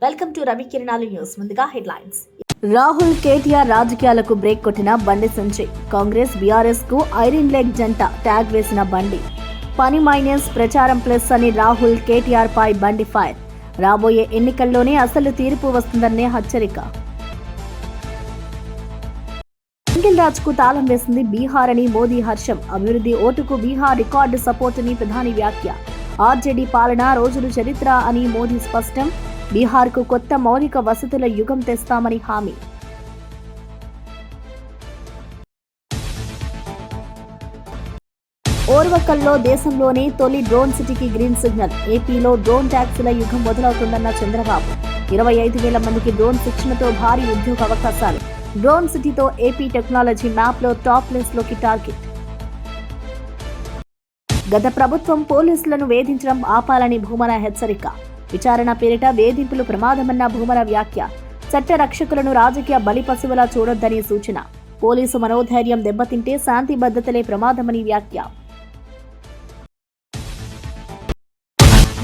Welcome to Ravi కిరణాలు news. ముందుగా headlines. Rahul KTR రాజకీయాలకు బ్రేక్ కొట్టిన బండి సంజయ్. కాంగ్రెస్ బీఆర్ఎస్ కు ఐరన్ లెగ్ జంట ట్యాగ్ వేసిన బండి. పని మైనస్ ప్రచారం ప్లస్ అని రాహుల్ కేటీఆర్ పై బండి ఫైర్. రాబోయే ఎన్నికల్లోనే అసలు తీర్పు వస్తుందనే హెచ్చరిక. సింగిల్ రాజ్ కు తాళం వేసింది బీహార్ అని మోదీ హర్షం. అభివృద్ధి ఓటుకు బీహార్ రికార్డు సపోర్ట్ అని ప్రధాని వ్యాఖ్య. ఆర్జేడీ పాలన రోజులు చరిత్ర అని మోదీ స్పష్టం. బీహార్ కు కొత్త మౌలిక వసతుల యుగం తెస్తామని హామీ. ఓర్వకల్లో దేశంలోనే తొలి డ్రోన్ సిటీకి గ్రీన్ సిగ్నల్. ఏపీలో డ్రోన్ ట్యాక్సీల యుగం మొదలవుతుందన్న చంద్రబాబు. 25,000 మందికి డ్రోన్ శిక్షణతో భారీ ఉద్యోగ అవకాశాలు. డ్రోన్ సిటీతో ఏపీ టెక్నాలజీ మ్యాప్ లో టాప్ ప్లేస్ లోకి టార్గెట్. గత ప్రభుత్వం పోలీసులను వేధించడం ఆపాలని భూమన హెచ్చరిక. విచారణ పేరిట వేధింపులు ప్రమాదమన్న భూమన వ్యాఖ్య. చట్ట రక్షకులను రాజకీయ బలిపశువులా చూడొద్దని సూచన. పోలీసు మనోధైర్యం దెబ్బతింటే శాంతి భద్రతలే ప్రమాదమని వ్యాఖ్య.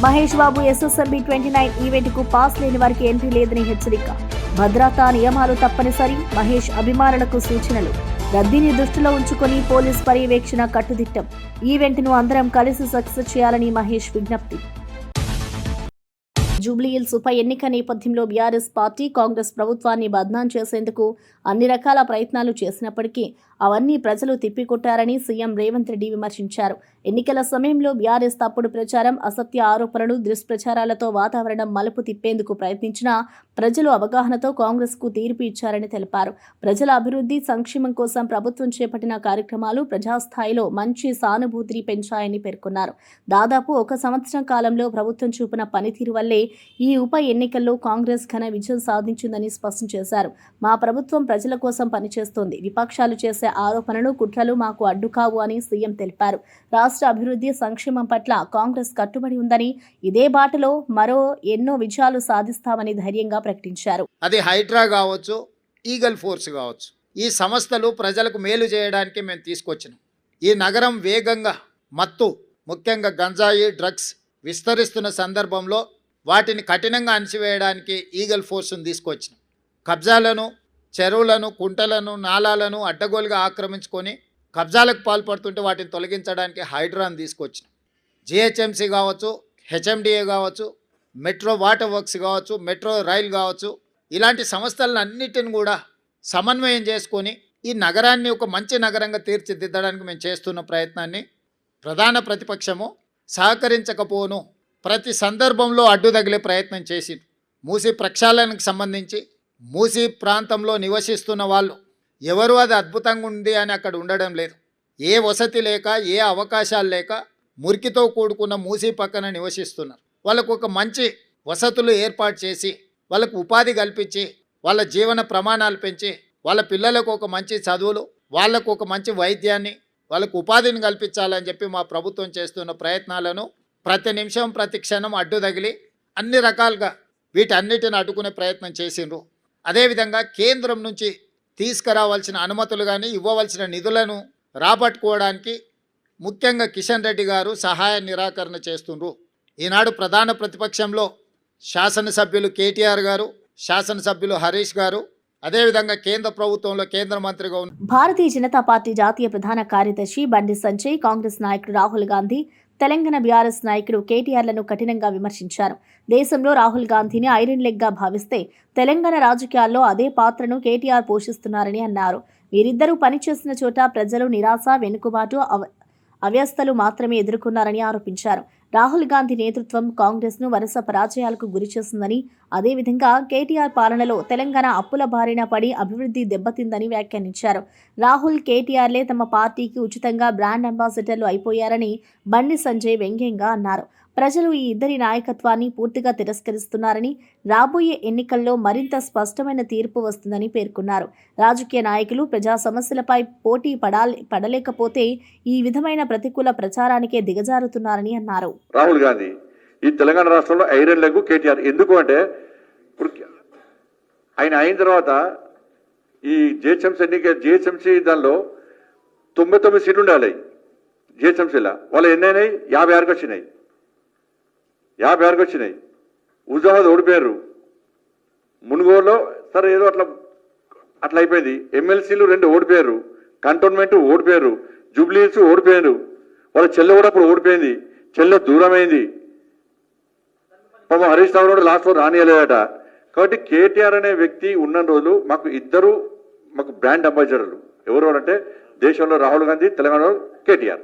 మహేష్ బాబు ఎస్ఎస్ఎంబీ 29 ఈవెంట్ కు పాస్ లేని వారికి ఎంట్రీ లేదని హెచ్చరిక. భద్రతా నియమాలు తప్పనిసరి. మహేష్ అభిమానులకు సూచనలు. రద్దీని దృష్టిలో ఉంచుకొని పోలీస్ పర్యవేక్షణ కట్టుదిట్టం. ఈవెంట్ ను అందరం కలిసి సక్సెస్ చేయాలని మహేష్ విజ్ఞప్తి. జూబ్లీహిల్స్ ఉప ఎన్నిక నేపథ్యంలో బీఆర్ఎస్ పార్టీ కాంగ్రెస్ ప్రభుత్వాన్ని బద్నాం చేసేందుకు అన్ని రకాల ప్రయత్నాలు చేసినప్పటికీ అవన్నీ ప్రజలు తిప్పికొట్టారని సీఎం రేవంత్ రెడ్డి విమర్శించారు. ఎన్నికల సమయంలో బీఆర్ఎస్ తప్పుడు ప్రచారం, అసత్య ఆరోపణలు, దుష్ప్రచారాలతో వాతావరణం మలుపు తిప్పేందుకు ప్రయత్నించినా ప్రజలు అవగాహనతో కాంగ్రెస్ కు తీర్పు ఇచ్చారని తెలిపారు. ప్రజల అభివృద్ధి, సంక్షేమం కోసం ప్రభుత్వం చేపట్టిన కార్యక్రమాలు ప్రజాస్థాయిలో మంచి సానుభూతిని పెంచాయని పేర్కొన్నారు. దాదాపు 1 సంవత్సరం కాలంలో ప్రభుత్వం చూపిన పనితీరు వల్లే ఈ ఉప ఎన్నికల్లో కాంగ్రెస్ ఘన విజయం సాధించిందని స్పష్టం చేశారు. మా ప్రభుత్వం ప్రజల కోసం పనిచేస్తోంది. విపక్షాలు చేసే ఆరోపణలు, కుట్రలు మాకు అడ్డుకావు అని సీఎం తెలిపారు. రాష్ట్ర అభివృద్ధి, సంక్షేమం పట్ల కాంగ్రెస్ కట్టుబడి ఉందని, ఇదే బాటలో మరో ఎన్నో విజయాలు సాధిస్తామని ధైర్యంగా ప్రకటించారు. అది హైడ్రా కావచ్చు, ఈగల్ ఫోర్స్ కావచ్చు, ఈ సంస్థలు ప్రజలకు మేలు చేయడానికి మేము తీసుకొచ్చినాం. ఈ నగరం వేగంగా మత్తు, ముఖ్యంగా గంజాయి, డ్రగ్స్ విస్తరిస్తున్న సందర్భంలో వాటిని కఠినంగా అణిచివేయడానికి ఈగల్ ఫోర్స్ను తీసుకొచ్చినాం. కబ్జాలను, చెరువులను, కుంటలను, నాలాలను అడ్డగోలుగా ఆక్రమించుకొని కబ్జాలకు పాల్పడుతుంటే వాటిని తొలగించడానికి హైడ్రాను తీసుకొచ్చినాం. జిహెచ్ఎంసీ కావచ్చు, హెచ్ఎండిఏ కావచ్చు, మెట్రో వాటర్ వర్క్స్ కావచ్చు, మెట్రో రైల్ కావచ్చు, ఇలాంటి సంస్థలన్నిటిని కూడా సమన్వయం చేసుకొని ఈ నగరాన్ని ఒక మంచి నగరంగా తీర్చిదిద్దడానికి మేము చేస్తున్న ప్రయత్నాన్ని ప్రధాన ప్రతిపక్షము సహకరించకపోను ప్రతి సందర్భంలో అడ్డు తగిలే ప్రయత్నం చేసింది. మూసీ ప్రక్షాళనకు సంబంధించి మూసీ ప్రాంతంలో నివసిస్తున్న వాళ్ళు ఎవరు అది అద్భుతంగా ఉంది అని అక్కడ ఉండడం లేదు. ఏ వసతి లేక, ఏ అవకాశాలు లేక మురికితో కూడుకున్న మూసీ పక్కన నివసిస్తున్నారు. వాళ్ళకు ఒక మంచి వసతులు ఏర్పాటు చేసి, వాళ్ళకు ఉపాధి కల్పించి, వాళ్ళ జీవన ప్రమాణాలు పెంచి, వాళ్ళ పిల్లలకు ఒక మంచి చదువులు, వాళ్ళకు ఒక మంచి వైద్యాన్ని, వాళ్ళకు ఉపాధిని కల్పించాలని చెప్పి మా ప్రభుత్వం చేస్తున్న ప్రయత్నాలను ప్రతి నిమిషం, ప్రతి క్షణం అడ్డు తగిలి అన్ని రకాలుగా వీటన్నిటిని అడ్డుకునే ప్రయత్నం చేసిండ్రు. అదేవిధంగా కేంద్రం నుంచి తీసుకురావాల్సిన అనుమతులు కానీ, ఇవ్వవలసిన నిధులను రాబట్టుకోవడానికి ముఖ్యంగా కిషన్ రెడ్డి గారు సహాయ నిరాకరణ చేస్తుండ్రు. ఈనాడు ప్రధాన ప్రతిపక్షంలో శాసనసభ్యులు కేటీఆర్ గారు, శాసనసభ్యులు హరీష్ గారు, అదేవిధంగా కేంద్ర ప్రభుత్వంలో కేంద్ర మంత్రిగా ఉన్న భారతీయ జనతా పార్టీ జాతీయ ప్రధాన కార్యదర్శి బండి సంజయ్, కాంగ్రెస్ నాయకుడు రాహుల్ గాంధీ, తెలంగాణ బీఆర్ఎస్ నాయకుడు కేటీఆర్లను కఠినంగా విమర్శించారు. దేశంలో రాహుల్ గాంధీని ఐరన్ లెగ్ గా భావిస్తే తెలంగాణ రాజకీయాల్లో అదే పాత్రను కేటీఆర్ పోషిస్తున్నారని అన్నారు. వీరిద్దరూ పనిచేసిన చోట ప్రజలు నిరాశ, వెనుకబాటు, అవ్యస్తలు మాత్రమే ఎదుర్కొన్నారని ఆరోపించారు. రాహుల్ గాంధీ నేతృత్వం కాంగ్రెస్ ను వరుస పరాజయాలకు గురిచేస్తుందని, అదేవిధంగా కేటీఆర్ పాలనలో తెలంగాణ అప్పుల బారిన పడి అభివృద్ధి దెబ్బతిందని వ్యాఖ్యానించారు. రాహుల్, కేటీఆర్లే తమ పార్టీకి ఉచితంగా బ్రాండ్ అంబాసిడర్లు అయిపోయారని బండి సంజయ్ వ్యంగ్యంగా అన్నారు. ప్రజలు ఈ ఇద్దరి నాయకత్వాన్ని పూర్తిగా తిరస్కరిస్తున్నారని, రాబోయే ఎన్నికల్లో మరింత స్పష్టమైన తీర్పు వస్తుందని పేర్కొన్నారు. రాజకీయ నాయకులు ప్రజా సమస్యలపై పోటీ పడలేకపోతే ఈ విధమైన ప్రతికూల ప్రచారానికే దిగజారుతున్నారని అన్నారు. రాహుల్ గాంధీ ఈ తెలంగాణ రాష్ట్రంలో ఐరన్ లెగ్ కేటీఆర్ ఎందుకు అంటే, ఇప్పుడు ఆయన అయిన తర్వాత ఈ జిహెచ్ఎంసీ దానిలో 99 సీట్లు ఉండాలి. జిహెచ్ఎంసీలో వాళ్ళు ఎన్ని అయినాయి? 56 వచ్చినాయి. 56 వచ్చినాయి. హుజాబాద్ ఓడిపోయారు, మునుగోలో సరే ఏదో అట్లా అయిపోయింది. ఎమ్మెల్సీలు 2 ఓడిపోయారు, కంటోన్మెంట్ ఓడిపోయారు, జూబ్లీహిల్స్ ఓడిపోయారు, వాళ్ళ చెల్లె కూడా అప్పుడు ఓడిపోయింది, చెల్లె దూరమైంది. పాపం హరీష్ రావు కూడా లాస్ట్లో రానియలేదట. కాబట్టి కేటీఆర్ అనే వ్యక్తి ఉన్న రోజులు మాకు బ్రాండ్ అంబాసిడర్లు ఎవరు అంటే దేశంలో రాహుల్ గాంధీ, తెలంగాణలో కేటీఆర్.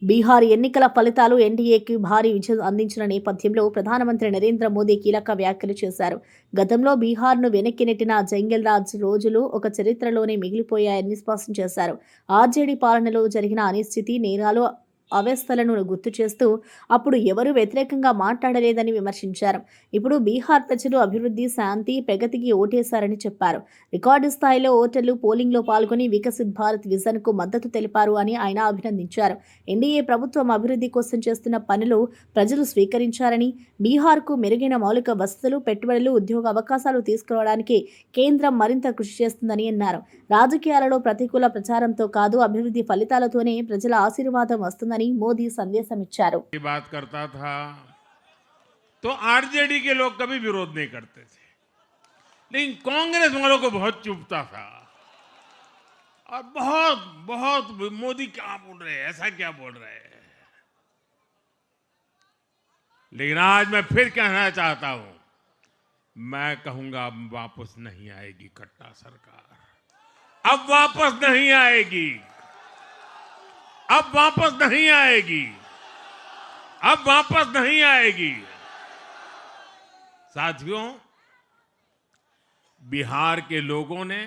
బీహార్ ఎన్నికల ఫలితాలు ఎన్డీఏకి భారీ విజయం అందించిన నేపథ్యంలో ప్రధానమంత్రి నరేంద్ర మోదీ కీలక వ్యాఖ్యలు చేశారు. గతంలో బీహార్ను వెనక్కి నెట్టిన జంగిల్ రాజ్ రోజులు ఒక చరిత్రలోనే మిగిలిపోయాయని స్పష్టం చేశారు. ఆర్జేడీ పాలనలో జరిగిన అనిశ్చితి, నేరాలు, అవస్థలను గుర్తు చేస్తూ అప్పుడు ఎవరూ వ్యతిరేకంగా మాట్లాడలేదని విమర్శించారు. ఇప్పుడు బీహార్ ప్రజలు అభివృద్ధి, శాంతి, ప్రగతికి ఓటేశారని చెప్పారు. రికార్డు స్థాయిలో ఓటర్లు పోలింగ్లో పాల్గొని వికసిత్ భారత్ విజన్కు మద్దతు తెలిపారు అని ఆయన అభినందించారు. ఎన్డీఏ ప్రభుత్వం అభివృద్ధి కోసం చేస్తున్న పనులు ప్రజలు స్వీకరించారని, బీహార్కు మెరుగైన మౌలిక వసతులు, పెట్టుబడులు, ఉద్యోగ అవకాశాలు తీసుకురావడానికి కేంద్రం మరింత కృషి చేస్తుందని అన్నారు. రాజకీయాలలో ప్రతికూల ప్రచారంతో కాదు, అభివృద్ధి ఫలితాలతోనే ప్రజల ఆశీర్వాదం వస్తుందని मोदी संदेश इच्छारू। बात करता था तो आरजेडी के लोग कभी विरोध नहीं करते थे, लेकिन कांग्रेस वालों को बहुत चुभता था और बहुत मोदी क्या बोल रहे हैं, ऐसा क्या बोल रहे हैं। लेकिन आज मैं फिर कहना चाहता हूं, मैं कहूंगा अब वापस नहीं आएगी कट्टा सरकार, अब वापस नहीं आएगी, अब वापस नहीं आएगी, अब वापस नहीं आएगी। साथियों, बिहार के लोगों ने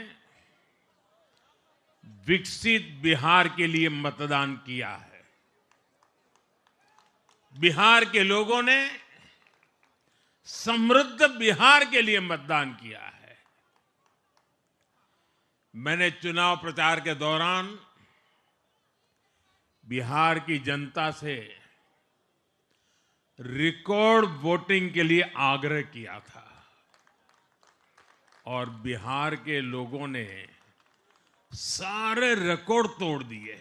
विकसित बिहार के लिए मतदान किया है। बिहार के लोगों ने समृद्ध बिहार के लिए मतदान किया है। मैंने चुनाव प्रचार के दौरान बिहार की जनता से रिकॉर्ड वोटिंग के लिए आग्रह किया था और बिहार के लोगों ने सारे रिकॉर्ड तोड़ दिए।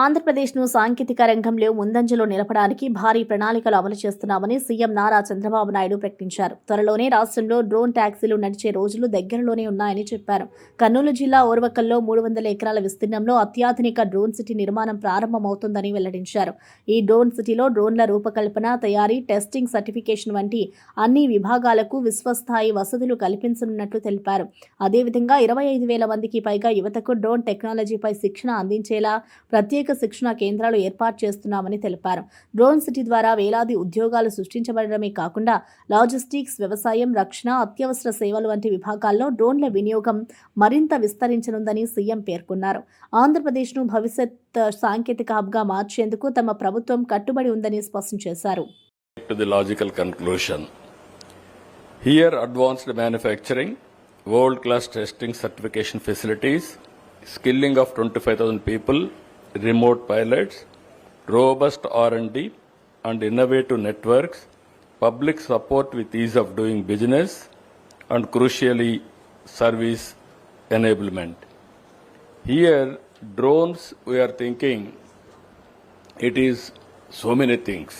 ఆంధ్రప్రదేశ్ను సాంకేతిక రంగంలో ముందంజలో నిలపడానికి భారీ ప్రణాళికలు అమలు చేస్తున్నామని సీఎం నారా చంద్రబాబు నాయుడు ప్రకటించారు. త్వరలోనే రాష్ట్రంలో డ్రోన్ ట్యాక్సీలు నడిచే రోజులు దగ్గరలోనే ఉన్నాయని చెప్పారు. కర్నూలు జిల్లా ఓర్వకల్లో 300 ఎకరాల విస్తీర్ణంలో అత్యాధునిక డ్రోన్ సిటీ నిర్మాణం ప్రారంభమవుతోందని వెల్లడించారు. ఈ డ్రోన్ సిటీలో డ్రోన్ల రూపకల్పన, తయారీ, టెస్టింగ్, సర్టిఫికేషన్ వంటి అన్ని విభాగాలకు విశ్వస్థాయి వసతులు కల్పించనున్నట్లు తెలిపారు. అదేవిధంగా 25,000 మందికి పైగా యువతకు డ్రోన్ టెక్నాలజీపై శిక్షణ అందించేలా ప్రత్యేక శిక్షణ కేంద్రాలు ఏర్పాటు చేస్తున్నామని తెలిపారు. డ్రోన్ సిటీ ద్వారా వేలాది ఉద్యోగాలు సృష్టించబడమే కాకుండా లాజిస్టిక్స్, వ్యవసాయం, రక్షణ, అత్యవసర సేవలు వంటి విభాగాల్లో డ్రోన్ల వినియోగం మరింత విస్తరించనుందని సీఎం పేర్కొన్నారు. ఆంధ్రప్రదేశ్ను భవిష్యత్ సాంకేతిక హబ్గా మార్చేందుకు తమ ప్రభుత్వం కట్టుబడి ఉందని స్పష్టం చేశారు. To the logical conclusion, here advanced manufacturing, world-class testing certification facilities, skilling of 25,000 people, remote pilots, robust R&D and innovative networks, public support with ease of doing business, and crucially, service enablement. Here, drones, we are thinking, it is so many things.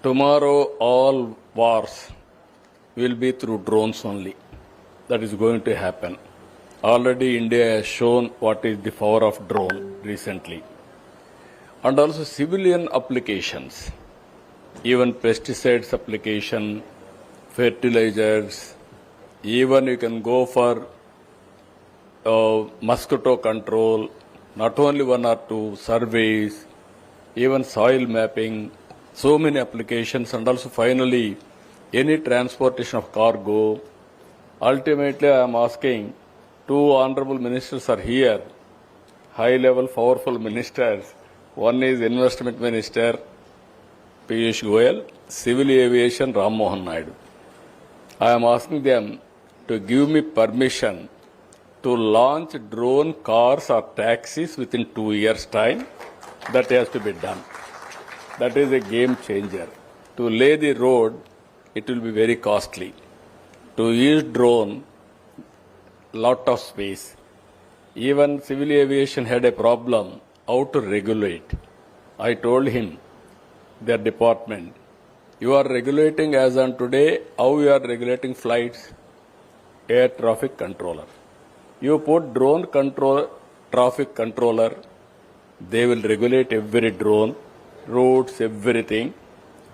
Tomorrow, all wars will be through drones only. That is going to happen. Already India has shown what is the power of drone recently. And also civilian applications, even pesticides application, fertilizers, even you can go for mosquito control, not only 1 or 2 surveys, even soil mapping, so many applications, and also finally any transportation of cargo. Ultimately, I am asking, 2 honorable ministers are here, high-level, powerful ministers. One is Investment Minister Piyush Goyal, Civil Aviation Ram Mohan Naidu. I am asking them to give me permission to launch drone cars or taxis within 2 years' time. That has to be done. That is a game changer. To lay the road, it will be very costly. To use drone, lot of space. Even civil aviation had a problem how to regulate. I told him, their department, you are regulating as on today how you are regulating flights, air traffic controller. You put drone control, traffic controller, they will regulate every drone, routes, everything.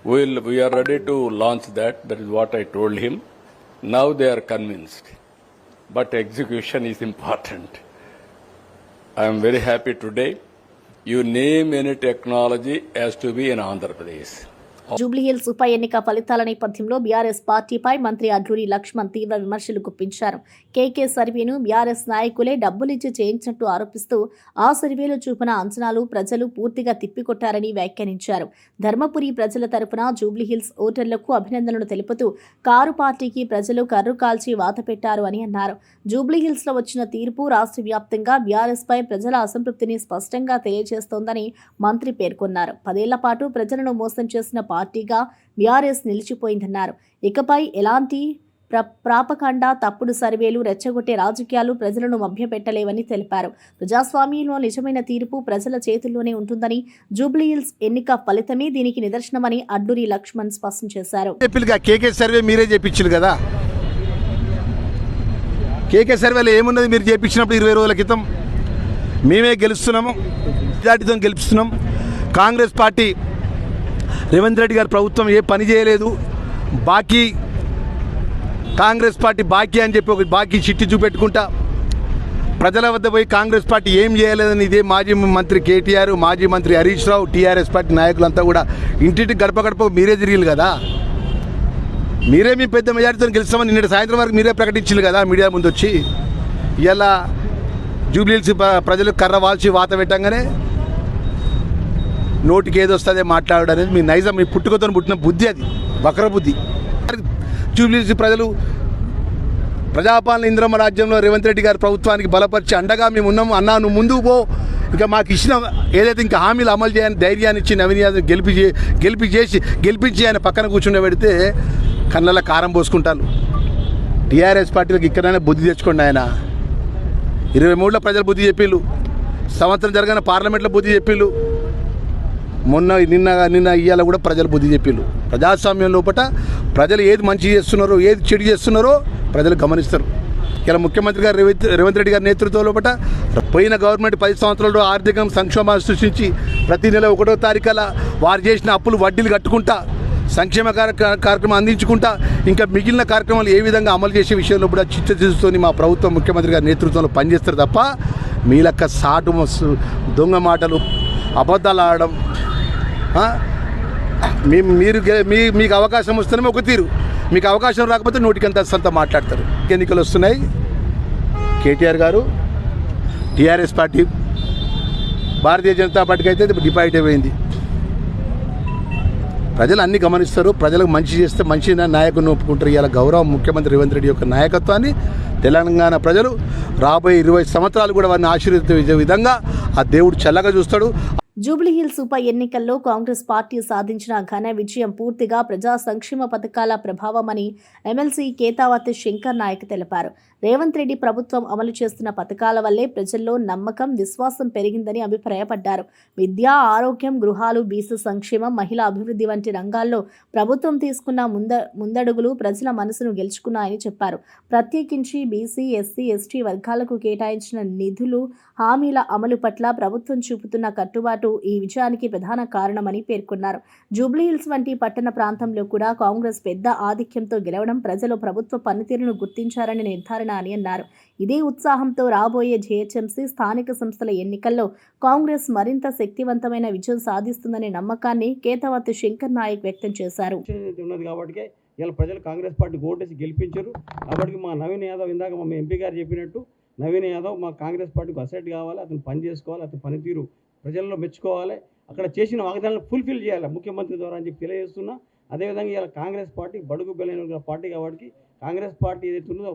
We are ready to launch that. That is what I told him. Now they are convinced. But execution is important. I am very happy today. You name any technology has to be in Andhra Pradesh. Jubilee Hills ఉప ఎన్నిక ఫలితాల నేపథ్యంలో BRS పార్టీపై మంత్రి అడ్లూరి లక్ష్మణ్ తీవ్ర విమర్శలు గుప్పించారు. కేకే సర్వేను బీఆర్ఎస్ నాయకులే డబ్బులిచ్చి చేయించినట్టు ఆరోపిస్తూ ఆ సర్వేలో చూపిన అంచనాలు ప్రజలు పూర్తిగా తిప్పికొట్టారని వ్యాఖ్యానించారు. ధర్మపురి ప్రజల తరపున జూబ్లీహిల్స్ ఓటర్లకు అభినందనలు తెలుపుతూ కారు పార్టీకి ప్రజలు కర్రు కాల్చి వాత పెట్టారు అని అన్నారు. జూబ్లీహిల్స్ లో వచ్చిన తీర్పు రాష్ట్ర వ్యాప్తంగా బీఆర్ఎస్ పై ప్రజల అసంతృప్తిని స్పష్టంగా తెలియజేస్తోందని మంత్రి పేర్కొన్నారు. 10 ఏళ్ల పాటు ప్రజలను మోసం చేసిన పార్టీగా బీఆర్ఎస్ నిలిచిపోయిందన్నారు. ఇకపై ఎలాంటి ప్రాపకాండా, తప్పుడు సర్వేలు, రెచ్చగొట్టే రాజకీయాలు ప్రజలను మభ్యపెట్టలేవని తెలిపారు. ప్రజాస్వామ్యంలో నిజమైన తీర్పు ప్రజల చేతుల్లోనే ఉంటుందని, జూబ్లీహిల్స్ ఎన్నిక ఫలితమే దీనికి నిదర్శనమని అడ్లూరి లక్ష్మణ్ స్పష్టం చేశారు. కేకే సర్వే మీరే చేపించారు కదా. కేకే సర్వేలో ఏమున్నది? మీరు చేపించినప్పుడు 20 రోజుల క్రితం మేమే గెలుస్తున్నాము, మెజార్టీతో గెలుస్తున్నాం. కాంగ్రెస్ పార్టీ రేవంత్ రెడ్డి గారి ప్రభుత్వం ఏ పని చేయలేదు, బాకీ కాంగ్రెస్ పార్టీ బాకీ అని చెప్పి ఒక బాకీ చిట్టి చూపెట్టుకుంటా ప్రజల వద్ద పోయి కాంగ్రెస్ పార్టీ ఏం చేయలేదని ఇదే మాజీ మంత్రి కేటీఆర్, మాజీ మంత్రి హరీష్ రావు, టీఆర్ఎస్ పార్టీ నాయకులంతా కూడా ఇంటింటికి గడప గడప మీరే తిరిగిలు కదా. మీరే మీ పెద్ద మెజారిటీతో గెలుస్తామని నిన్న సాయంత్రం వరకు మీరే ప్రకటించారు కదా మీడియా ముందు వచ్చి. ఇలా జూబ్లీహిల్స్ ప్రజలు కర్ర వాల్చి వాత పెట్టంగానే నోటికి ఏదొస్తుందే మాట్లాడడం అనేది మీ నైజం, మీ పుట్టుకతో పుట్టిన బుద్ధి, అది వక్ర బుద్ధి. జూబ్లీహిల్స్ ప్రజలు ప్రజాపాలన ఇంద్రమ్మ రాజ్యంలో రేవంత్ రెడ్డి గారి ప్రభుత్వానికి బలపరిచి అండగా మేము ఉన్నాము. అన్నా నువ్వు ముందుకు పో, ఇంకా మాకు ఇచ్చిన ఏదైతే ఇంకా హామీలు అమలు చేయని ధైర్యాన్ని ఇచ్చి నవీన్ యాదవ్ గెలిపించి ఆయన పక్కన కూర్చుండే పెడితే కళ్ళల్లో కారం పోసుకుంటారు. టీఆర్ఎస్ పార్టీలకు ఇక్కడైనా బుద్ధి తెచ్చుకోండి. ఆయన 23లో ప్రజలు బుద్ధి చెప్పిళ్ళు, సంవత్సరం జరగని పార్లమెంట్లో బుద్ధి చెప్పిళ్ళు, నిన్న ఇవాళ కూడా ప్రజలు బుద్ధి చెప్పిళ్ళు. ప్రజాస్వామ్యం లోపల ప్రజలు ఏది మంచి చేస్తున్నారో ఏది చెడు చేస్తున్నారో ప్రజలు గమనిస్తారు. ఇలా ముఖ్యమంత్రి గారు రేవంత్ రెడ్డి గారి నేతృత్వం లోపల పోయిన గవర్నమెంట్ 10 సంవత్సరాల్లో ఆర్థిక సంక్షోభాన్ని సృష్టించి ప్రతి నెల 1వ తారీఖున వారు చేసిన అప్పులు వడ్డీలు కట్టుకుంటా, సంక్షేమ కార్యక్రమం అందించుకుంటా, ఇంకా మిగిలిన కార్యక్రమాలు ఏ విధంగా అమలు చేసే విషయంలో కూడా చిత్తశుద్ధితోని మా ప్రభుత్వం ముఖ్యమంత్రి గారి నేతృత్వంలో పనిచేస్తారు తప్ప మీ లెక్క సాటు దొంగ మాటలు, అబద్ధాలు ఆడడం, మీకు అవకాశం వస్తేనే ఒక తీరు, మీకు అవకాశం రాకపోతే నోటికంత సంత మాట్లాడతారు. ఎన్నికలు వస్తున్నాయి. కేటీఆర్ గారు టీఆర్ఎస్ పార్టీ భారతీయ జనతా పార్టీకి అయితే డిపాజిట్ అయిపోయింది. ప్రజలు అన్ని గమనిస్తారు. ప్రజలకు మంచి చేస్తే మంచి నాయకుడిని ఒప్పుకుంటారు. ఇలా గౌరవం ముఖ్యమంత్రి రేవంత్ రెడ్డి యొక్క నాయకత్వాన్ని తెలంగాణ ప్రజలు రాబోయే 20 సంవత్సరాలు కూడా వారిని ఆశీర్వదించే విధంగా ఆ దేవుడు చల్లగా చూస్తాడు. జూబ్లీహిల్స్ ఉప ఎన్నికల్లో కాంగ్రెస్ పార్టీ సాధించిన ఘన విజయం పూర్తిగా ప్రజా సంక్షేమ పథకాల ప్రభావమని ఎమ్మెల్సీ కేతావత్ శంకర్ నాయక్ తెలిపారు. రేవంత్ రెడ్డి ప్రభుత్వం అమలు చేస్తున్న పథకాల వల్లే ప్రజల్లో నమ్మకం, విశ్వాసం పెరిగిందని అభిప్రాయపడ్డారు. విద్య, ఆరోగ్యం, గృహాలు, బీసీ సంక్షేమం, మహిళా అభివృద్ధి వంటి రంగాల్లో ప్రభుత్వం తీసుకున్న ముందడుగులు ప్రజల మనసును గెలుచుకున్నాయని చెప్పారు. ప్రత్యేకించి బీసీ, ఎస్సీ, ఎస్టీ వర్గాలకు కేటాయించిన నిధులు, హామీల అమలు పట్ల ప్రభుత్వం చూపుతున్న కట్టుబాటు ఈ విజయానికి ప్రధాన కారణమని పేర్కొన్నారు. జూబ్లీహిల్స్ వంటి పట్టణ ప్రాంతంలో కూడా కాంగ్రెస్ పెద్ద ఆధిక్యంతో గెలవడం ప్రజలు ప్రభుత్వ పనితీరును గుర్తించారని నిర్ధారణ అని అన్నారు. ఇదే ఉత్సాహంతో రాబోయే జీహెచ్ఎంసీ స్థానిక సంస్థల ఎన్నికల్లో కాంగ్రెస్ మరింత శక్తివంతమైన విజయం సాధిస్తుందనే నమ్మకాన్ని కేతావత్ శంకర్ నాయక్ వ్యక్తం చేశారు. కాబట్టి ఇలా ప్రజలు కాంగ్రెస్ పార్టీ ఓటేసి గెలిపించారు. కాబట్టి మా నవీన్ యాదవ్, ఇందాక మా ఎంపీ గారు చెప్పినట్టు, నవీన్ యాదవ్ మా కాంగ్రెస్ పార్టీకి అసెట్ కావాలి, అతను పని చేసుకోవాలి, అతని పనితీరు ప్రజల్లో మెచ్చుకోవాలి, అక్కడ చేసిన వాగ్దానాలను ఫుల్ఫిల్ చేయాలి ముఖ్యమంత్రి ద్వారా అని చెప్పి తెలియజేస్తున్నా. అదేవిధంగా ఇలా కాంగ్రెస్ పార్టీ బడుగు బలైన పార్టీ కాబట్టి కాంగ్రెస్ పార్టీ ఏదైతే ఉందో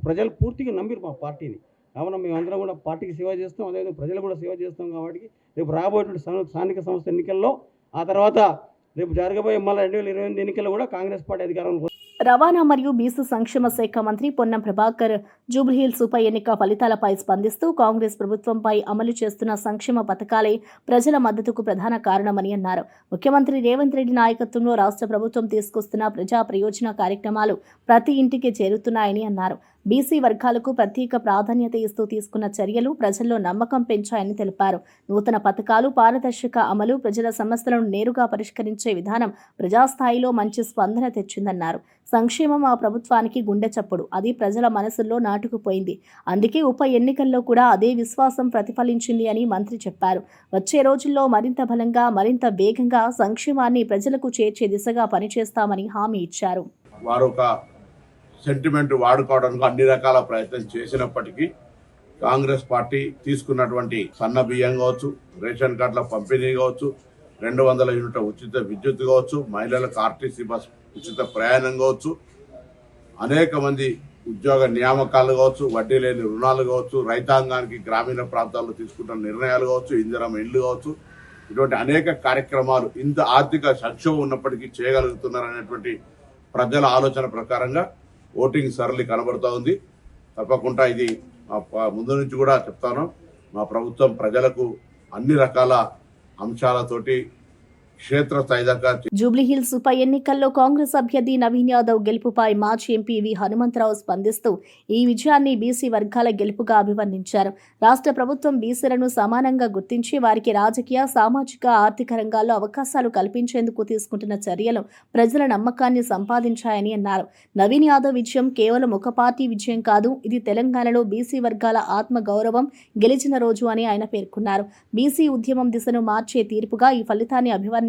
ప్రజలు పూర్తిగా నమ్మిరు మా పార్టీని. కావున మేమందరం కూడా పార్టీకి సేవ చేస్తాం, అదేవిధంగా ప్రజలు కూడా సేవ చేస్తాం. కాబట్టి రేపు రాబోయేటువంటి స్థానిక సంస్థ ఎన్నికల్లో, ఆ తర్వాత రేపు జరగబోయే మళ్ళీ 2028 ఎన్నికల్లో కూడా కాంగ్రెస్ పార్టీ అధికారంలో రవాణా మరియు బీసీ సంక్షేమ శాఖ మంత్రి పొన్నం ప్రభాకర్ జూబ్లీహిల్స్ ఉప ఎన్నిక ఫలితాలపై స్పందిస్తూ కాంగ్రెస్ ప్రభుత్వంపై అమలు చేస్తున్న సంక్షేమ పథకాలే ప్రజల మద్దతుకు ప్రధాన కారణమని అన్నారు. ముఖ్యమంత్రి రేవంత్ రెడ్డి నాయకత్వంలో రాష్ట్ర ప్రభుత్వం తీసుకొస్తున్న ప్రజా ప్రయోజన కార్యక్రమాలు ప్రతి ఇంటికి చేరుతున్నాయని అన్నారు. బీసీ వర్గాలకు ప్రత్యేక ప్రాధాన్యత ఇస్తూ తీసుకున్న చర్యలు ప్రజల్లో నమ్మకం పెంచాయని తెలిపారు. నూతన పథకాలు, పారదర్శక అమలు, ప్రజల సమస్యలను నేరుగా పరిష్కరించే విధానం ప్రజాస్థాయిలో మంచి స్పందన తెచ్చిందన్నారు. సంక్షేమం ఆ ప్రభుత్వానికి గుండె చప్పుడు, అది ప్రజల మనసుల్లో నాటుకుపోయింది. అందుకే ఉప ఎన్నికల్లో కూడా అదే విశ్వాసం ప్రతిఫలించింది అని మంత్రి చెప్పారు. వచ్చే రోజుల్లో మరింత బలంగా, మరింత వేగంగా సంక్షేమాన్ని ప్రజలకు చేర్చే దిశగా పనిచేస్తామని హామీ ఇచ్చారు. సెంటిమెంట్ వాడుకోవడానికి అన్ని రకాల ప్రయత్నం చేసినప్పటికీ కాంగ్రెస్ పార్టీ తీసుకున్నటువంటి సన్న బియ్యం కావచ్చు, రేషన్ కార్డుల పంపిణీ కావచ్చు, 200 యూనిట్ల ఉచిత విద్యుత్ కావచ్చు, మహిళలకు ఆర్టీసీ బస్ ఉచిత ప్రయాణం కావచ్చు, అనేక మంది ఉద్యోగ నియామకాలు కావచ్చు, వడ్డీ లేని రుణాలు కావచ్చు, రైతాంగానికి గ్రామీణ ప్రాంతాల్లో తీసుకుంటున్న నిర్ణయాలు కావచ్చు, ఇందిరమ్మ ఇళ్లు కావచ్చు, ఇటువంటి అనేక కార్యక్రమాలు ఇంత ఆర్థిక సంక్షోభం ఉన్నప్పటికీ చేయగలుగుతున్నారనేటువంటి ప్రజల ఆలోచన ప్రకారంగా ఓటింగ్ సరళి కనబడుతూ ఉంది. తప్పకుండా ఇది ముందు నుంచి కూడా చెప్తాను, మా ప్రభుత్వం ప్రజలకు అన్ని రకాల అంశాలతోటి క్షేత్రస్థాయి దాకా. జూబ్లీహిల్స్ ఉప ఎన్నికల్లో కాంగ్రెస్ అభ్యర్థి నవీన్ యాదవ్ గెలుపుపై మాజీ ఎంపీ వి హనుమంతరావు స్పందిస్తూ ఈ విజయాన్ని బీసీ వర్గాల గెలుపుగా అభివర్ణించారు. రాష్ట్ర ప్రభుత్వం బీసీలను సమానంగా గుర్తించి వారికి రాజకీయ, సామాజిక, ఆర్థిక రంగాల్లో అవకాశాలు కల్పించేందుకు తీసుకుంటున్న చర్యలు ప్రజల నమ్మకాన్ని సంపాదించాయని అన్నారు. నవీన్ యాదవ్ విజయం కేవలం ఒక పార్టీ విజయం కాదు, ఇది తెలంగాణలో బీసీ వర్గాల ఆత్మ గౌరవం గెలిచిన రోజు అని ఆయన పేర్కొన్నారు. బీసీ ఉద్యమం దిశను మార్చే తీర్పుగా ఈ ఫలితాన్ని అభివర్ణించారు.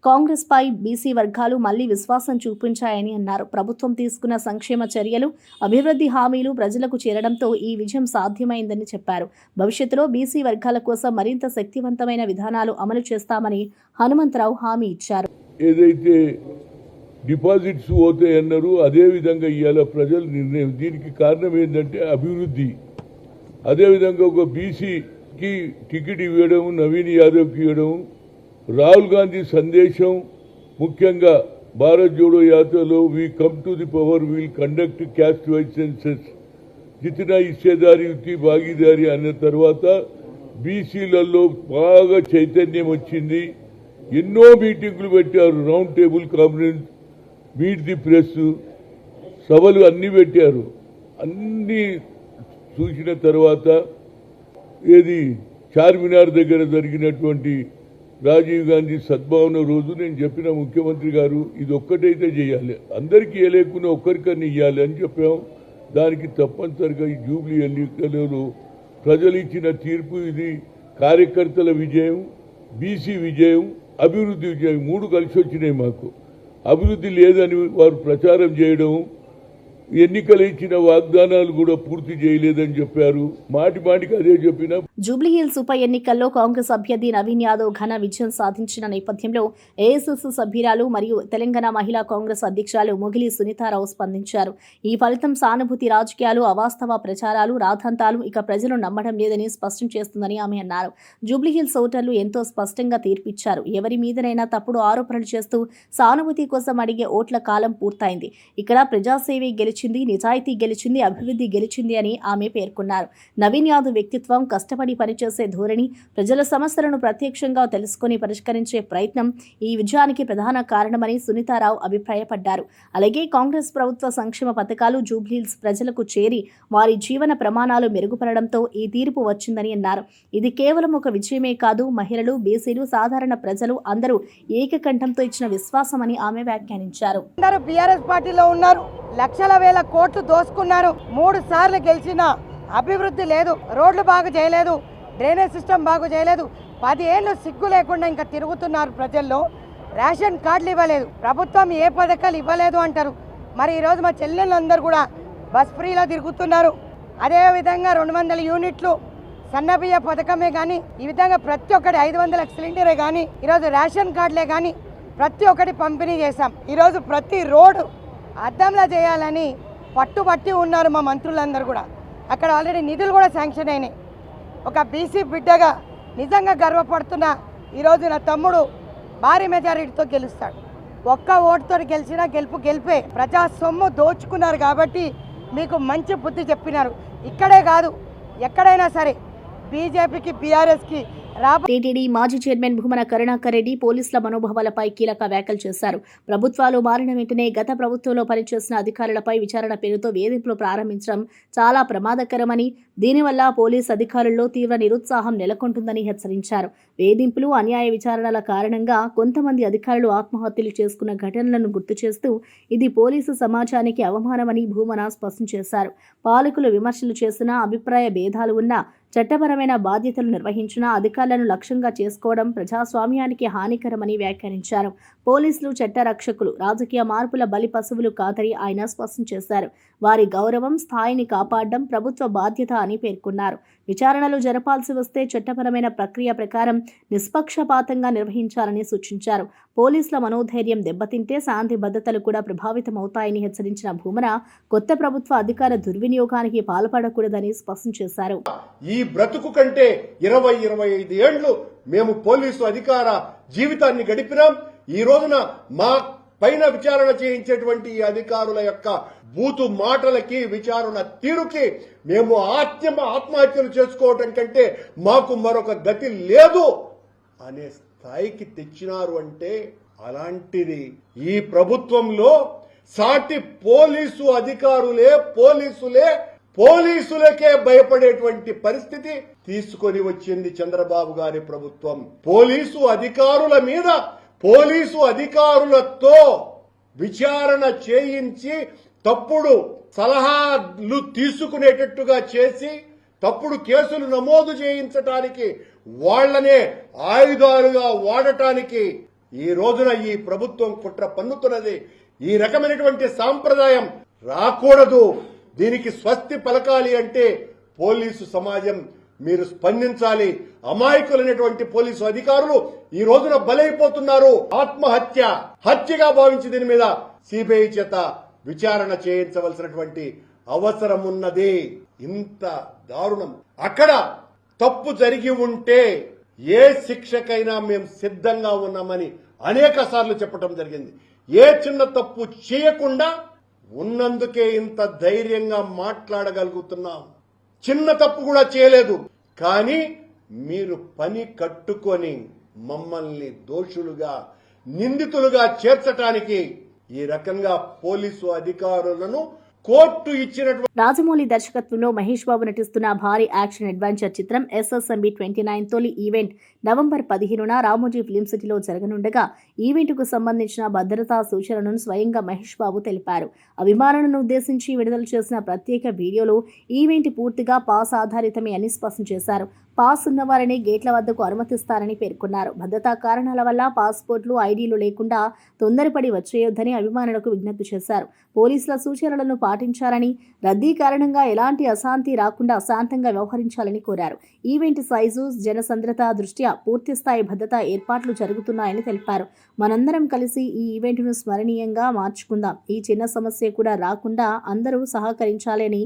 కాంగ్రెస్ పై బీసీ వర్గాలు మళ్లీ విశ్వాసం చూపించాయని అన్నారు. ప్రభుత్వం తీసుకున్న సంక్షేమ చర్యలు, అభివృద్ధి హామీలు ప్రజలకు చేరడంతో ఈ విజయం సాధ్యమైందని చెప్పారు. భవిష్యత్తులో బీసీ వర్గాల కోసం మరింత శక్తివంతమైన విధానాలు అమలు చేస్తామని హనుమంతరావు హామీ ఇచ్చారు. ఏదైతే డిపాజిట్స్ పోతాయన్నారు అదే విధంగా ఇవాళ ప్రజలు నిర్ణయం. దీనికి కారణం ఏంటంటే అభివృద్ధి. అదేవిధంగా ఒక బీసీకి టికెట్ ఇవ్వడం, నవీన్ యాదవ్కి ఇవ్వడం, రాహుల్ గాంధీ సందేశం ముఖ్యంగా భారత్ జోడో యాత్రలో we come to the power, will conduct caste wise census, జితనా హిస్సేదారి ఉత్తి భాగీదారి అన్న తర్వాత బీసీలలో బాగా చైతన్యం వచ్చింది. ఎన్నో మీటింగులు పెట్టారు, round table conference, meet the press, సభలు అన్నీ పెట్టారు. అన్నీ చూసిన తర్వాత ఏది చార్మినార్ దగ్గర జరిగినటువంటి రాజీవ్ గాంధీ సద్భావన రోజు నేను చెప్పిన ముఖ్యమంత్రి గారు ఇది ఒక్కటైతే చేయాలి, అందరికీ లేకుండా ఒక్కరికన్నా ఇవ్వాలి అని చెప్పాం. దానికి తప్పనిసరిగా ఈ జూబ్లీ ఎన్నికలలో ప్రజలు ఇచ్చిన తీర్పు ఇది కార్యకర్తల విజయం, బీసీ విజయం, అభివృద్ధి విజయం 3 కలిసి వచ్చినాయి. మాకు అభివృద్ధి లేదని వారు ప్రచారం చేయడం, ఎన్నికలు ఇచ్చిన వాగ్దానాలు కూడా పూర్తి చేయలేదని చెప్పారు. మాటికి అదే చెప్పిన. జూబ్లీహిల్స్ ఉప ఎన్నికల్లో కాంగ్రెస్ అభ్యర్థి నవీన్ యాదవ్ ఘన విజయం సాధించిన నేపథ్యంలో ఏఎస్ఎస్ సభ్యురాలు మరియు తెలంగాణ మహిళా కాంగ్రెస్ అధ్యక్షురాలు మొగిలి సునీతారావు స్పందించారు. ఈ ఫలితం సానుభూతి రాజకీయాలు, అవాస్తవ ప్రచారాలు, రాద్ధాంతాలు ఇక ప్రజలు నమ్మడం లేదని స్పష్టం చేస్తుందని ఆమె అన్నారు. జూబ్లీహిల్స్ ఓటర్లు ఎంతో స్పష్టంగా తీర్పిచ్చారు. ఎవరి మీదనైనా తప్పుడు ఆరోపణలు చేస్తూ సానుభూతి కోసం అడిగే ఓట్ల కాలం పూర్తయింది. ఇక్కడ ప్రజాసేవే గెలిచింది, నిజాయితీ గెలిచింది, అభివృద్ధి గెలిచింది అని ఆమె పేర్కొన్నారు. నవీన్ యాదవ్ వ్యక్తిత్వం, కష్టపడి పనిచేసే ధోరణి, ప్రజల సమస్యలను ప్రత్యక్షంగా తెలుసుకుని పరిష్కరించే ప్రయత్నం ఈ విజయానికి ప్రధాన కారణమని సునీతారావు అభిప్రాయపడ్డారు. అలాగే కాంగ్రెస్ ప్రభుత్వ సంక్షేమ పథకాలు జూబ్లీహిల్స్ ప్రజలకు చేరి వారి జీవన ప్రమాణాలు మెరుగుపడడంతో ఈ తీర్పు వచ్చిందని అన్నారు. ఇది కేవలం ఒక విజయమే కాదు, మహిళలు, బీసీలు, సాధారణ ప్రజలు అందరూ ఏకకంఠంతో ఇచ్చిన విశ్వాసమని ఆమె వ్యాఖ్యానించారు. బీఆర్ఎస్ పార్టీలో ఉన్నారు, లక్షల వేల కోట్లు దోసుకున్నారు, 3 సార్లు గెలిచిన అభివృద్ధి లేదు, రోడ్లు బాగు చేయలేదు, డ్రైనేజ్ సిస్టమ్ బాగు చేయలేదు, 10 ఏళ్ళు సిగ్గు లేకుండా ఇంకా తిరుగుతున్నారు. ప్రజల్లో రేషన్ కార్డులు ఇవ్వలేదు, ప్రభుత్వం ఏ పథకాలు ఇవ్వలేదు అంటారు. మరి ఈరోజు మా చెల్లెళ్ళందరూ కూడా బస్ ఫ్రీలో తిరుగుతున్నారు. అదేవిధంగా 200 యూనిట్లు సన్నబియ్య పథకమే కానీ, ఈ విధంగా ప్రతి ఒక్కటి 500 సిలిండరే కానీ, ఈరోజు రేషన్ కార్డులే కానీ ప్రతి ఒక్కటి పంపిణీ చేశాం. ఈరోజు ప్రతి రోడ్డు అద్దంలా చేయాలని పట్టుబట్టి ఉన్నారు మా మంత్రులందరూ కూడా. అక్కడ ఆల్రెడీ నిధులు కూడా శాంక్షన్ అయినాయి. ఒక బీసీ బిడ్డగా నిజంగా గర్వపడుతున్నా. ఈరోజు నా తమ్ముడు భారీ మెజారిటీతో గెలుస్తాడు. ఒక్క ఓటుతో గెలిచినా గెలిపే. ప్రజా సొమ్ము దోచుకున్నారు కాబట్టి మీకు మంచి బుద్ధి చెప్పినారు. ఇక్కడే కాదు ఎక్కడైనా సరే బీజేపీకి బీఆర్ఎస్కి టీటీడీ మాజీ చైర్మన్ భూమన కరుణాకర్ రెడ్డి పోలీసుల మనోభావాలపై కీలక వ్యాఖ్యలు చేశారు. ప్రభుత్వాలు మారిన వెంటనే గత ప్రభుత్వంలో పనిచేసిన అధికారులపై విచారణ పేరుతో వేధింపులు ప్రారంభించడం చాలా ప్రమాదకరమని, దీనివల్ల పోలీసు అధికారుల్లో తీవ్ర నిరుత్సాహం నెలకొంటుందని హెచ్చరించారు. వేధింపులు, అన్యాయ విచారణల కారణంగా కొంతమంది అధికారులు ఆత్మహత్యలు చేసుకున్న ఘటనలను గుర్తు చేస్తూ ఇది పోలీసు సమాజానికి అవమానమని భూమన స్పష్టం చేశారు. పాలకులు విమర్శలు చేసినా, అభిప్రాయ భేదాలు ఉన్నా, చట్టపరమైన బాధ్యతలు నిర్వహించిన అధికారులను లక్ష్యంగా చేసుకోవడం ప్రజాస్వామ్యానికి హానికరమని వ్యాఖ్యానించారు. పోలీసులు చట్టరక్షకులు, రాజకీయ మార్పుల బలి పశువులు కాదని ఆయన స్పష్టం చేశారు. వారి గౌరవం, స్థాయిని కాపాడడం ప్రభుత్వ బాధ్యత అని పేర్కొన్నారు. విచారణలు జరపాల్సి వస్తే చట్టపరమైన ప్రక్రియ ప్రకారం నిష్పక్షపాతంగా నిర్వహించాలని సూచించారు. పోలీసుల మనోధైర్యం దెబ్బతింటే శాంతి భద్రతలు కూడా ప్రభావితమవుతాయని హెచ్చరించిన భూమన కొత్త ప్రభుత్వ అధికార దుర్వినియోగానికి పాల్పడకూడదని స్పష్టం చేశారు. ఈ బ్రతుకు కంటే 20-25 ఏళ్లు మేము పోలీసు అధికార జీవితాన్ని గడిపినాం. ఈ రోజున మా పైన విచారణ చేయించేటువంటి ఈ అధికారుల యొక్క బూతు మాటలకి, విచారణ తీరుకి మేము ఆత్మహత్యలు చేసుకోవటం కంటే మాకు మరొక గతి లేదు అనే స్థాయికి తెచ్చినారు. అంటే అలాంటిది ఈ ప్రభుత్వంలో సాటి పోలీసు అధికారులే పోలీసులకే భయపడేటువంటి పరిస్థితి తీసుకొని వచ్చింది చంద్రబాబు గారి ప్రభుత్వం. పోలీసు అధికారుల మీద, పోలీసు అధికారులతో విచారణ చేయించి తప్పుడు సలహాలు తీసుకునేటట్టుగా చేసి తప్పుడు కేసులు నమోదు చేయించటానికి, వాళ్లనే ఆయుధాలుగా వాడటానికి ఈ రోజున ఈ ప్రభుత్వం కుట్ర పన్నుతున్నది. ఈ రకమైనటువంటి సాంప్రదాయం రాకూడదు. దీనికి స్వస్తి పలకాలి అంటే పోలీసు సమాజం మీరు స్పందించాలి. అమాయకులైనటువంటి పోలీసు అధికారులు ఈ రోజున బలైపోతున్నారు. హత్యగా భావించి దీని మీద సిబిఐ చేత విచారణ చేయించవలసినటువంటి అవసరం ఉన్నది. ఇంత దారుణం. అక్కడ తప్పు జరిగి ఉంటే ఏ శిక్షకైనా మేము సిద్ధంగా ఉన్నామని అనేక సార్లు చెప్పడం జరిగింది. ఏ చిన్న తప్పు చేయకుండా ఉన్నందుకే ఇంత ధైర్యంగా మాట్లాడగలుగుతున్నాం. చిన్న తప్పు కూడా చేయలేదు, కానీ మీరు పని కట్టుకొని మమ్మల్ని దోషులుగా, నిందితులుగా చేర్చటానికి ఈ రకంగా పోలీసు అధికారులను కోర్టు ఇచ్చినటువంటి. రాజమౌళి దర్శకత్వంలో మహేష్ బాబు నటిస్తున్న భారీ యాక్షన్ అడ్వెంచర్ చిత్రం SSMB 29 తొలి ఈవెంట్ నవంబర్ 15న రామోజీ ఫిలిం సిటీలో జరగనుండగా ఈవెంట్కు సంబంధించిన భద్రతా సూచనలను స్వయంగా మహేష్ బాబు తెలిపారు. అభిమానులను ఉద్దేశించి విడుదల చేసిన ప్రత్యేక వీడియోలో ఈవెంట్ పూర్తిగా పాస్ ఆధారితమే అని స్పష్టం చేశారు. పాస్ ఉన్నవారిని గేట్ల వద్దకు అనుమతిస్తారని పేర్కొన్నారు. భద్రతా కారణాల వల్ల పాస్పోర్ట్లు, ఐడీలు లేకుండా తొందరపడి వచ్చేయొద్దని అభిమానులకు విజ్ఞప్తి చేశారు. పోలీసుల సూచనలను పాటించాలని, రద్దీ కారణంగా ఎలాంటి అశాంతి రాకుండా శాంతంగా వ్యవహరించాలని కోరారు. ఈవెంట్ సైజు, జనసంద్రత దృష్ట్యా పూర్తిస్థాయి భద్రతా ఏర్పాట్లు జరుగుతున్నాయని తెలిపారు. మనందరం కలిసి ఈ ఈవెంట్ను స్మరణీయంగా మార్చుకుందాం. ఈ చిన్న సమస్య కూడా రాకుండా అందరూ సహకరించాలి అని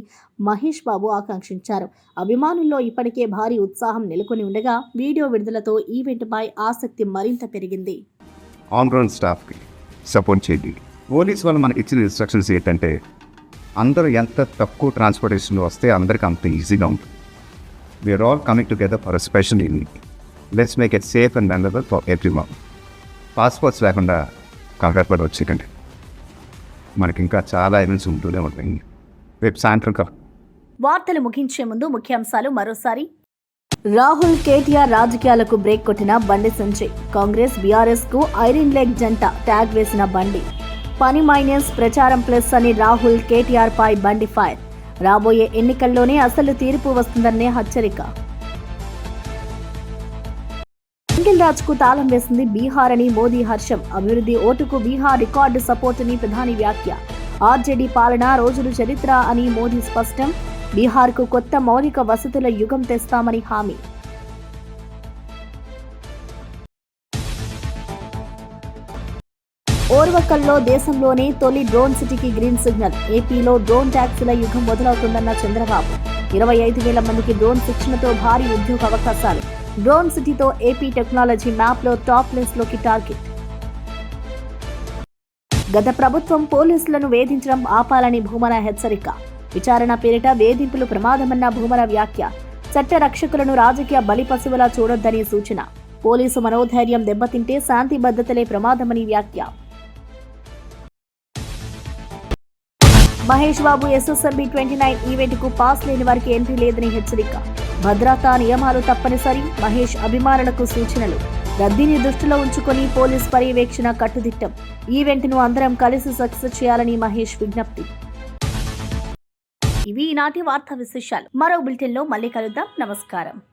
మహేష్ బాబు ఆకాంక్షించారు. అభిమానుల్లో ఇప్పటికే భారీ ఉత్సాహం నెలకొని ఉండగా వీడియో విడుదలతో ఈవెంట్పై ఆసక్తి మరింత పెరిగింది. ఆన్ గ్రౌండ్ స్టాఫ్కి సపోర్ట్ చేయండి. పోలీస్ వాళ్ళు మనకి ఇచ్చిన ఇన్స్ట్రక్షన్స్ ఏంటంటే అందరూ ఎంత తక్కువ ట్రాన్స్పోర్టేషన్లో వస్తే అందరికి అంత ఈజీగా ఉంటుంది. We're all coming together for a special event. Let's make it safe and memorable for everyone. Passports లేకుండా కంగారు పడి వచ్చేకండి. మనకి ఇంకా చాలా ఈవెంట్స్ ఉంటూనే ఉంటాయి. రేపు సాయంత్రం వార్తలు ముగించే ముందు ముఖ్యాంశాలు మరోసారి. రాహుల్ కేటీఆర్ రాజకీయాలకు బ్రేక్ కొట్టిన బండి సంజయ్. కాంగ్రెస్ బీఆర్ఎస్ కు ఐరన్ లెగ్ జంట ట్యాగ్ వేసిన బండి. పని మైనస్ ప్రచారం ప్లస్ అని రాహుల్ కేటీఆర్ పై బండి ఫైర్. రాబోయే ఎన్నికల్లోనే అసలు తీర్పు వస్తుందనే హెచ్చరిక. సింగిల్ రాజ్ కు తాళం వేసింది బీహార్ అని మోదీ హర్షం. అభివృద్ధి ఓటుకు బీహార్ రికార్డు సపోర్ట్ అని ప్రధాని వ్యాఖ్య. ఆర్జేడీ పాలన రోజులు చరిత్ర అని మోదీ స్పష్టం. బీహార్కు కొత్త మౌలిక వసతుల యుగం తెస్తామని హామీ. ఓర్వకల్లో దేశంలోనే తొలి డ్రోన్ సిటీకి గ్రీన్ సిగ్నల్. ఏపీలో డ్రోన్ ట్యాక్సీల యుగం మొదలవుతుందన్న చంద్రబాబు. 25,000 మందికి డ్రోన్ శిక్షణతో భారీ ఉద్యోగ అవకాశాలు. డ్రోన్ సిటీతో ఏపీ టెక్నాలజీ మ్యాప్లో టాప్ లిస్ట్లోకి టార్గెట్. గత ప్రభుత్వం పోలీసులను వేధించడం ఆపాలని భూమన హెచ్చరిక. విచారణ పేరిట వేధింపులు ప్రమాదమన్న భూమన వ్యాఖ్య. చట్ట రక్షకులను రాజకీయ బలిపశువులా చూడొద్దని సూచన. పోలీసు మనోధైర్యం దెబ్బతింటే శాంతి భద్రతలే ప్రమాదమని వ్యాఖ్య. మహేష్ బాబు ఎస్ఎస్ఎంబీ 29 ఈవెంట్కు పాస్ లేని వారికి ఎంట్రీ లేదని హెచ్చరిక. భద్రతా నియమాలు తప్పనిసరి. మహేష్ అభిమానులకు సూచనలు. రద్దీని దృష్టిలో ఉంచుకొని పోలీస్ పర్యవేక్షణ కట్టుదిట్టం. ఈవెంట్ను అందరం కలిసి సక్సెస్ చేయాలని మహేష్ విజ్ఞప్తి. ఇవి ఈనాటి వార్తా విశేషాలు. మరో బులెటిన్లో మళ్ళీ కలుద్దాం. నమస్కారం.